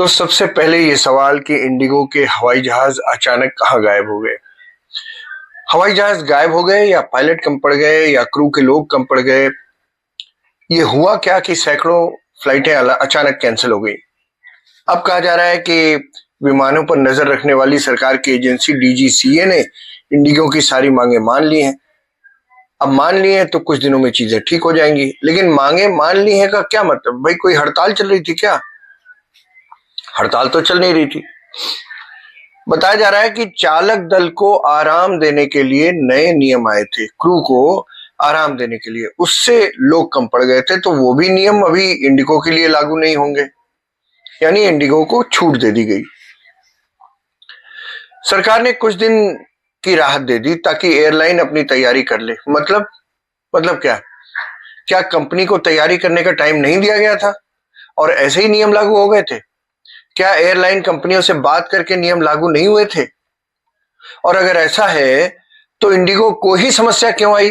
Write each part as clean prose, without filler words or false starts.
तो सबसे पहले ये सवाल कि इंडिगो के हवाई जहाज अचानक कहाँ गायब हो गए। हवाई जहाज गायब हो गए या पायलट कम पड़ गए या क्रू के लोग कम पड़ गए। ये हुआ क्या कि सैकड़ों फ्लाइटें अचानक कैंसिल हो गई। अब कहा जा रहा है कि विमानों पर नजर रखने वाली सरकार की एजेंसी डीजीसीए ने इंडिगो की सारी मांगे मान ली हैं। अब मान ली हैं तो कुछ दिनों में चीजें ठीक हो जाएंगी, लेकिन मांगे मान ली हैं का क्या मतलब? भाई कोई हड़ताल चल रही थी क्या? हड़ताल तो चल नहीं रही थी। बताया जा रहा है कि चालक दल को आराम देने के लिए नए नियम आए थे, क्रू को आराम देने के लिए, उससे लोग कम पड़ गए थे, तो वो भी नियम अभी इंडिगो के लिए लागू नहीं होंगे, यानी इंडिगो को छूट दे दी गई। सरकार ने कुछ दिन की राहत दे दी ताकि एयरलाइन अपनी तैयारी कर ले। मतलब क्या कंपनी को तैयारी करने का टाइम नहीं दिया गया था और ऐसे ही नियम लागू हो गए थे? क्या एयरलाइन कंपनियों से बात करके नियम लागू नहीं हुए थे? और अगर ऐसा है तो इंडिगो को ही समस्या क्यों आई?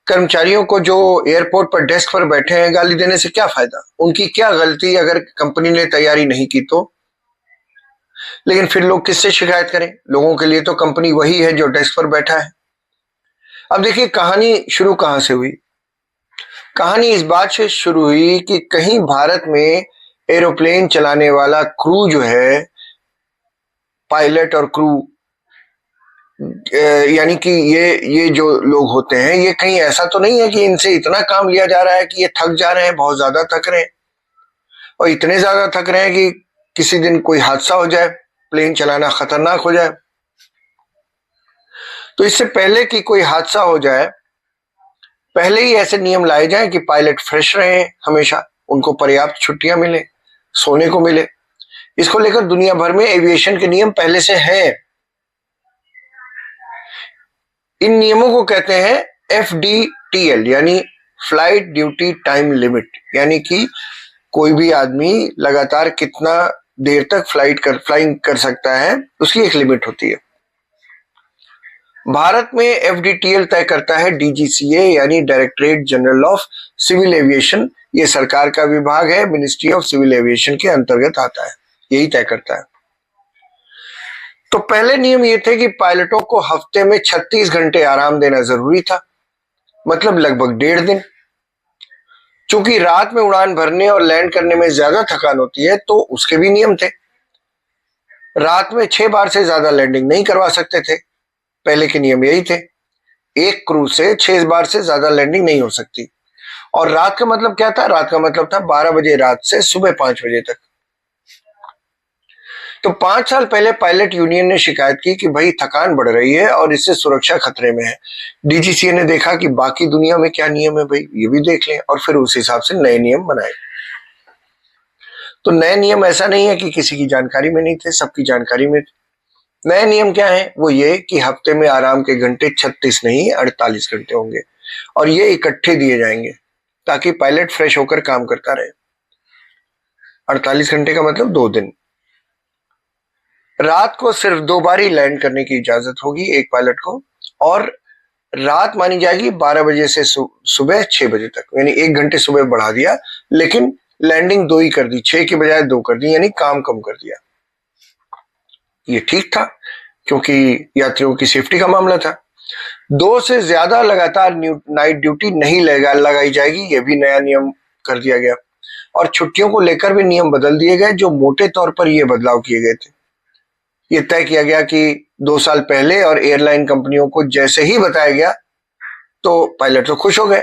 कर्मचारियों को जो एयरपोर्ट पर डेस्क पर बैठे हैं गाली देने से क्या फायदा? उनकी क्या गलती अगर कंपनी ने तैयारी नहीं की तो? लेकिन फिर लोग किससे शिकायत करें? लोगों के लिए तो कंपनी वही है जो डेस्क पर बैठा है। अब देखिए कहानी शुरू कहां से हुई। कहानी इस बात से शुरू हुई कि कहीं भारत में एरोप्लेन चलाने वाला क्रू जो है, पायलट और क्रू, यानी कि ये जो लोग होते हैं, ये कहीं ऐसा तो नहीं है कि इनसे इतना काम लिया जा रहा है कि ये थक जा रहे हैं, बहुत ज्यादा थक रहे हैं, और इतने ज्यादा थक रहे हैं कि किसी दिन कोई हादसा हो जाए, प्लेन चलाना खतरनाक हो जाए। तो इससे पहले कि कोई हादसा हो जाए, पहले ही ऐसे नियम लाए जाएं कि पायलट फ्रेश रहे, हमेशा उनको पर्याप्त छुट्टियां मिले, सोने को मिले। इसको लेकर दुनिया भर में एविएशन के नियम पहले से हैं। इन नियमों को कहते हैं FDTL, यानी फ्लाइट ड्यूटी टाइम लिमिट, यानी कि कोई भी आदमी लगातार कितना देर तक फ्लाइंग कर सकता है, उसकी एक लिमिट होती है। भारत में FDTL तय करता है DGCA, यानी directorate general of civil aviation. ये सरकार का विभाग है, मिनिस्ट्री ऑफ सिविल एविएशन के अंतर्गत आता है, यही तय करता है। तो पहले नियम ये थे कि पायलटों को हफ्ते में 36 घंटे आराम देना जरूरी था, मतलब लगभग 1.5 दिन। चूंकि रात में उड़ान भरने और लैंड करने में ज्यादा थकान होती है, तो उसके भी नियम थे। रात में 6 बार से ज्यादा लैंडिंग नहीं करवा सकते थे, पहले के नियम यही थे। एक क्रू से 6 बार से ज्यादा लैंडिंग नहीं हो सकती। और रात का मतलब क्या था? रात का मतलब था 12 बजे रात से सुबह 5 बजे तक। तो 5 साल पहले पायलट यूनियन ने शिकायत की कि भाई थकान बढ़ रही है और इससे सुरक्षा खतरे में है। DGCA ने देखा कि बाकी दुनिया में क्या नियम है, भाई ये भी देख लें, और फिर उस हिसाब से नए नियम बनाए। तो नए नियम ऐसा नहीं है कि किसी की जानकारी में नहीं थे, सबकी जानकारी में थे। नए नियम क्या है? वो ये कि हफ्ते में आराम के घंटे 36 नहीं 48 घंटे होंगे, और ये इकट्ठे दिए जाएंगे ताकि पायलट फ्रेश होकर काम करता रहे। 48 घंटे का मतलब 2 दिन। रात को सिर्फ 2 बार ही लैंड करने की इजाजत होगी एक पायलट को, और रात मानी जाएगी 12 बजे से सुबह 6 बजे तक, यानी 1 घंटे सुबह बढ़ा दिया, लेकिन लैंडिंग 2 ही कर दी, 6 की बजाय 2 कर दी, यानी काम कम कर दिया। ये ठीक था क्योंकि यात्रियों की सेफ्टी का मामला था। 2 से ज्यादा लगातार नाइट ड्यूटी नहीं लगाई जाएगी, ये भी नया नियम कर दिया गया। और छुट्टियों को लेकर भी नियम बदल दिए गए, जो मोटे तौर पर ये बदलाव किए गए थे। ये तय किया गया कि 2 साल पहले और एयरलाइन कंपनियों को जैसे ही बताया गया तो पायलट तो खुश हो गए,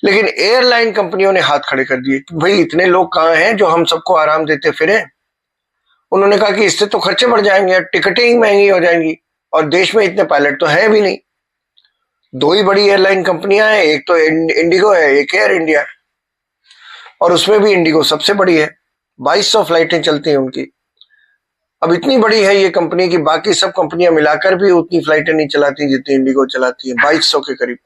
लेकिन एयरलाइन कंपनियों ने हाथ खड़े कर दिए कि भाई इतने लोग कहाँ हैं जो हम सबको आराम देते फिरे। उन्होंने कहा कि इससे तो खर्चे बढ़ जाएंगे, टिकटें ही महंगी हो जाएंगी, और देश में इतने पायलट तो हैं भी नहीं। 2 ही बड़ी एयरलाइन कंपनियां हैं, एक तो इंडिगो है, एक एयर इंडिया, और उसमें भी इंडिगो सबसे बड़ी है। 2200 फ्लाइटें चलती हैं उनकी। अब इतनी बड़ी है ये कंपनी कि बाकी सब कंपनियां मिलाकर भी उतनी फ्लाइटें नहीं चलाती जितनी इंडिगो चलाती है, 2200 के करीब।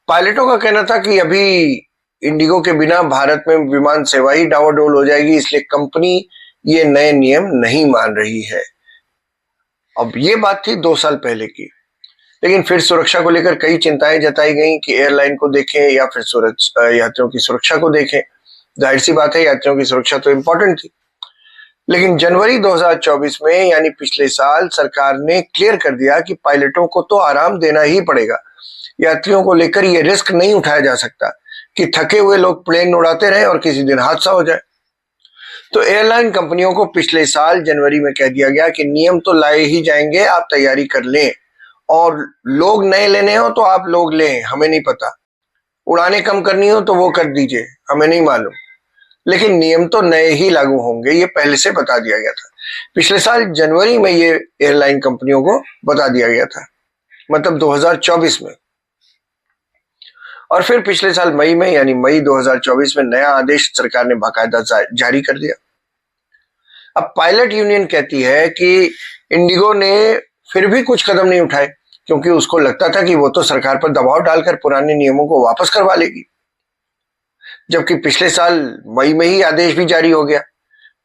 पायलटों का कहना था कि अभी इंडिगो के बिना भारत में विमान सेवा ही डावाडोल हो जाएगी, इसलिए कंपनी ये नए नियम नहीं मान रही है। अब ये बात थी 2 साल पहले की, लेकिन फिर सुरक्षा को लेकर कई चिंताएं जताई गई कि एयरलाइन को देखें या फिर यात्रियों की सुरक्षा को देखें। जाहिर सी बात है यात्रियों की सुरक्षा तो इंपॉर्टेंट थी। लेकिन जनवरी 2024 में यानी पिछले साल सरकार ने क्लियर कर दिया कि पायलटों को तो आराम देना ही पड़ेगा। यात्रियों को लेकर यह रिस्क नहीं उठाया जा सकता कि थके हुए लोग प्लेन उड़ाते रहे और किसी दिन हादसा हो जाए। तो एयरलाइन कंपनियों को पिछले साल जनवरी में कह दिया गया कि नियम तो लाए ही जाएंगे, आप तैयारी कर लें, और लोग नए लेने हो तो आप लोग लें, हमें नहीं पता, उड़ाने कम करनी हो तो वो कर दीजिए, हमें नहीं मालूम, लेकिन नियम तो नए ही लागू होंगे, ये पहले से बता दिया गया था। पिछले साल जनवरी में ये एयरलाइन कंपनियों को बता दिया गया था, मतलब 2024 में। और फिर पिछले साल मई में यानी मई 2024 में नया आदेश सरकार ने बाकायदा जारी कर दिया। अब पायलट यूनियन कहती है कि इंडिगो ने फिर भी कुछ कदम नहीं उठाए, क्योंकि उसको लगता था कि वो तो सरकार पर दबाव डालकर पुराने नियमों को वापस करवा लेगी, जबकि पिछले साल मई में ही आदेश भी जारी हो गया।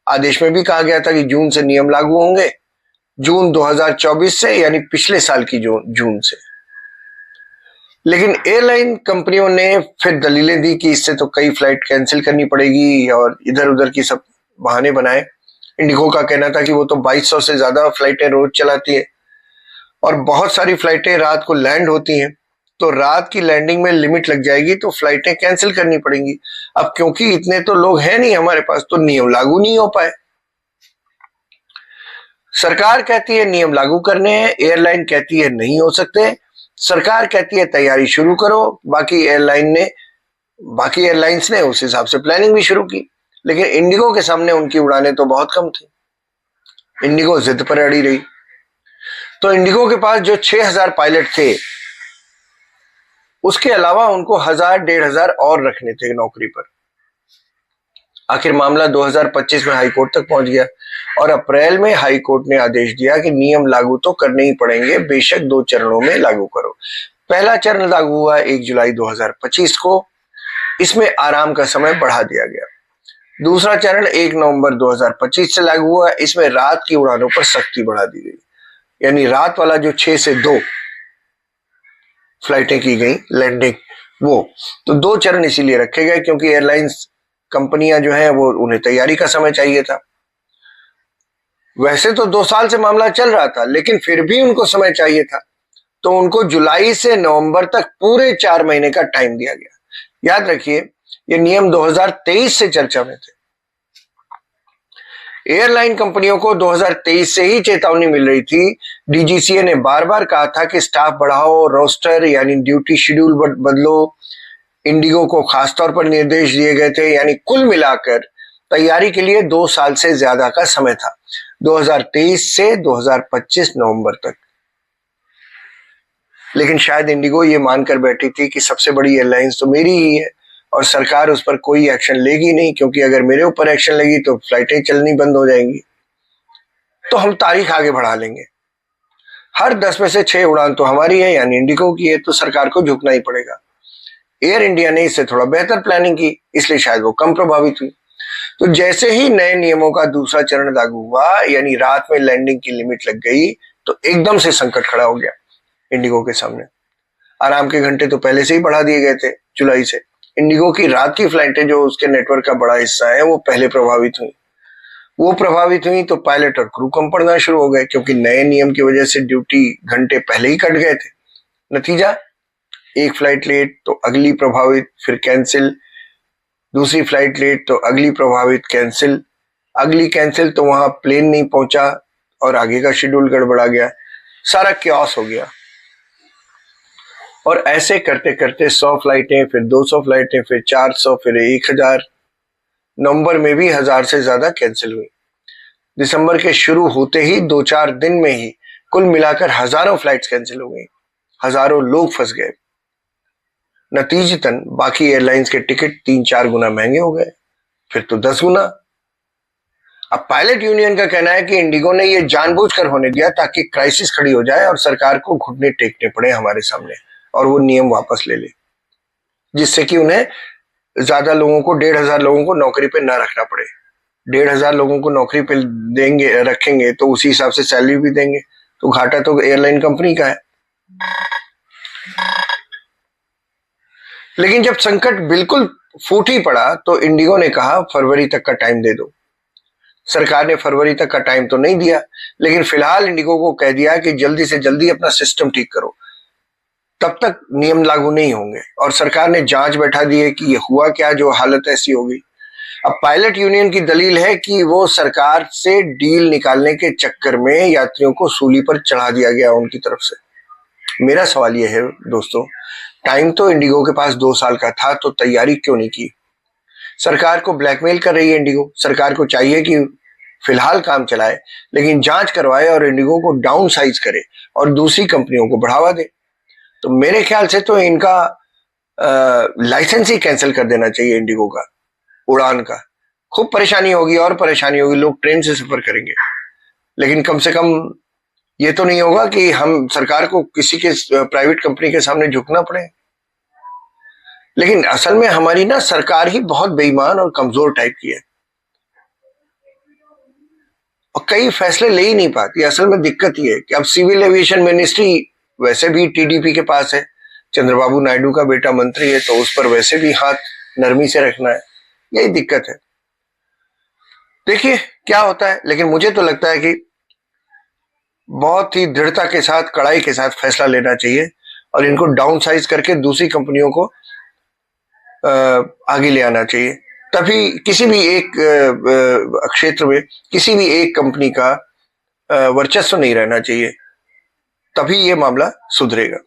आदेश में भी कहा गया था कि जून से नियम लागू होंगे, जून 2024 से, यानी पिछले साल की जून से। लेकिन एयरलाइन कंपनियों ने फिर दलीलें दी कि इससे तो कई फ्लाइट कैंसिल करनी पड़ेगी और इधर उधर की सब बहाने बनाए। इंडिगो का कहना था कि वो तो 2200 से ज्यादा फ्लाइटें रोज चलाती है और बहुत सारी फ्लाइटें रात को लैंड होती हैं, तो रात की लैंडिंग में लिमिट लग जाएगी तो फ्लाइटें कैंसिल करनी पड़ेंगी। अब क्योंकि इतने तो लोग हैं नहीं हमारे पास, तो नियम लागू नहीं हो पाए। सरकार कहती है नियम लागू करने हैं, एयरलाइन कहती है नहीं हो सकते। सरकार कहती है तैयारी शुरू करो, बाकी एयरलाइंस ने उस हिसाब से प्लानिंग भी शुरू की, लेकिन इंडिगो के सामने उनकी उड़ानें तो बहुत कम थी। इंडिगो जिद पर अड़ी रही। तो इंडिगो के पास जो 6000 पायलट थे, उसके अलावा उनको 1000-1500 और रखने थे नौकरी पर। आखिर मामला 2025 में हाईकोर्ट तक पहुंच गया और अप्रैल में हाईकोर्ट ने आदेश दिया कि नियम लागू तो करने ही पड़ेंगे, बेशक 2 चरणों में लागू करो। पहला चरण लागू हुआ 1 जुलाई 2025 को, इसमें आराम का समय बढ़ा दिया गया। दूसरा चरण 1 नवंबर 2025 से लागू हुआ, इसमें रात की उड़ानों पर सख्ती बढ़ा दी गई, यानी रात वाला जो 6 से 2 फ्लाइटें की गई लैंडिंग, वो तो 2 चरण इसीलिए रखे गए क्योंकि एयरलाइंस कंपनियां जो है वो उन्हें तैयारी का समय चाहिए था। वैसे तो 2 साल से मामला चल रहा था, लेकिन फिर भी उनको समय चाहिए था, तो उनको जुलाई से नवंबर तक पूरे 4 महीने का टाइम दिया गया। याद रखिए ये नियम 2023 से चर्चा में थे। एयरलाइन कंपनियों को 2023 से ही चेतावनी मिल रही थी। डीजीसीए ने बार बार कहा था कि स्टाफ बढ़ाओ, रोस्टर यानी ड्यूटी शेड्यूल बदलो। इंडिगो को खासतौर पर निर्देश दिए गए थे, यानी कुल मिलाकर तैयारी के लिए 2 साल से ज्यादा का समय था, 2023 से 2025 नवंबर तक। लेकिन शायद इंडिगो ये मानकर बैठी थी कि सबसे बड़ी एयरलाइंस तो मेरी ही है और सरकार उस पर कोई एक्शन लेगी नहीं, क्योंकि अगर मेरे ऊपर एक्शन लेगी तो फ्लाइटें चलनी बंद हो जाएंगी, तो हम तारीख आगे बढ़ा लेंगे। हर 10 में से 6 उड़ान तो हमारी है, यानी इंडिगो की है, तो सरकार को झुकना ही पड़ेगा। एयर इंडिया ने इससे थोड़ा बेहतर प्लानिंग की, इसलिए शायद वो कम प्रभावित हुई। तो जैसे ही नए नियमों का दूसरा चरण लागू हुआ, यानी रात में लैंडिंग की लिमिट लग गई, तो एकदम से संकट खड़ा हो गया इंडिगो के सामने। आराम के घंटे तो पहले से ही बढ़ा दिए गए थे जुलाई से। इंडिगो की रात की फ्लाइटें जो उसके नेटवर्क का बड़ा हिस्सा है वो पहले प्रभावित हुई तो पायलट और क्रू कम पड़ना शुरू हो गए, क्योंकि नए नियम की वजह से ड्यूटी घंटे पहले ही कट गए थे। नतीजा, एक फ्लाइट लेट तो अगली प्रभावित, फिर कैंसिल, दूसरी फ्लाइट लेट तो अगली प्रभावित, कैंसिल, अगली कैंसिल तो वहां प्लेन नहीं पहुंचा और आगे का शेड्यूल गड़बड़ा गया, सारा क्योस हो गया। और ऐसे करते करते 100 फ्लाइटें, फिर 200 फ्लाइटें, फिर 400, फिर 1000, नवंबर में भी 1000 से ज्यादा कैंसिल हुई। दिसंबर के शुरू होते ही 2-4 दिन में ही कुल मिलाकर हजारों फ्लाइट्स कैंसिल हो गई, हजारों लोग फंस गए। नतीजतन बाकी एयरलाइंस के टिकट 3-4 गुना महंगे हो गए, फिर तो 10 गुना। अब पायलट यूनियन का कहना है कि इंडिगो ने यह जानबूझकर होने दिया ताकि क्राइसिस खड़ी हो जाए और सरकार को घुटने टेकने पड़े हमारे सामने और वो नियम वापस ले ले, जिससे कि उन्हें ज्यादा लोगों को, 1500 लोगों को नौकरी पे ना रखना पड़े। 1500 लोगों को नौकरी पे रखेंगे तो उसी हिसाब से सैलरी भी देंगे, तो घाटा तो एयरलाइन कंपनी का है। लेकिन जब संकट बिल्कुल फूट ही पड़ा तो इंडिगो ने कहा फरवरी तक का टाइम दे दो। सरकार ने फरवरी तक का टाइम तो नहीं दिया, लेकिन फिलहाल इंडिगो को कह दिया कि जल्दी से जल्दी अपना सिस्टम ठीक करो, तब तक नियम लागू नहीं होंगे। और सरकार ने जांच बैठा दी है कि ये हुआ क्या जो हालत ऐसी हो गई। अब पायलट यूनियन की दलील है कि वो सरकार से डील निकालने के चक्कर में यात्रियों को सूली पर चढ़ा दिया गया उनकी तरफ से। मेरा सवाल यह है दोस्तों, टाइम तो इंडिगो के पास 2 साल का था, तो तैयारी क्यों नहीं की? सरकार को ब्लैकमेल कर रही है इंडिगो। सरकार को चाहिए कि फिलहाल काम चलाए, लेकिन जांच करवाए और इंडिगो को डाउन साइज करे और दूसरी कंपनियों को बढ़ावा दे। तो मेरे ख्याल से तो इनका लाइसेंस ही कैंसिल कर देना चाहिए इंडिगो का, उड़ान का। खूब परेशानी होगी और परेशानी होगी, लोग ट्रेन से सफर करेंगे, लेकिन कम से कम ये तो नहीं होगा कि हम सरकार को किसी के प्राइवेट कंपनी के सामने झुकना पड़े। लेकिन असल में हमारी ना सरकार ही बहुत बेईमान और कमजोर टाइप की है और कई फैसले ले ही नहीं पाती। असल में दिक्कत ये है कि अब सिविल एविएशन मिनिस्ट्री वैसे भी टीडीपी के पास है, चंद्रबाबू नायडू का बेटा मंत्री है, तो उस पर वैसे भी हाथ नरमी से रखना है। यही दिक्कत है, देखिए क्या होता है। लेकिन मुझे तो लगता है कि बहुत ही दृढ़ता के साथ, कड़ाई के साथ फैसला लेना चाहिए और इनको डाउन साइज करके दूसरी कंपनियों को आगे ले आना चाहिए। तभी किसी भी एक क्षेत्र में किसी भी एक कंपनी का वर्चस्व नहीं रहना चाहिए, तभी ये मामला सुधरेगा।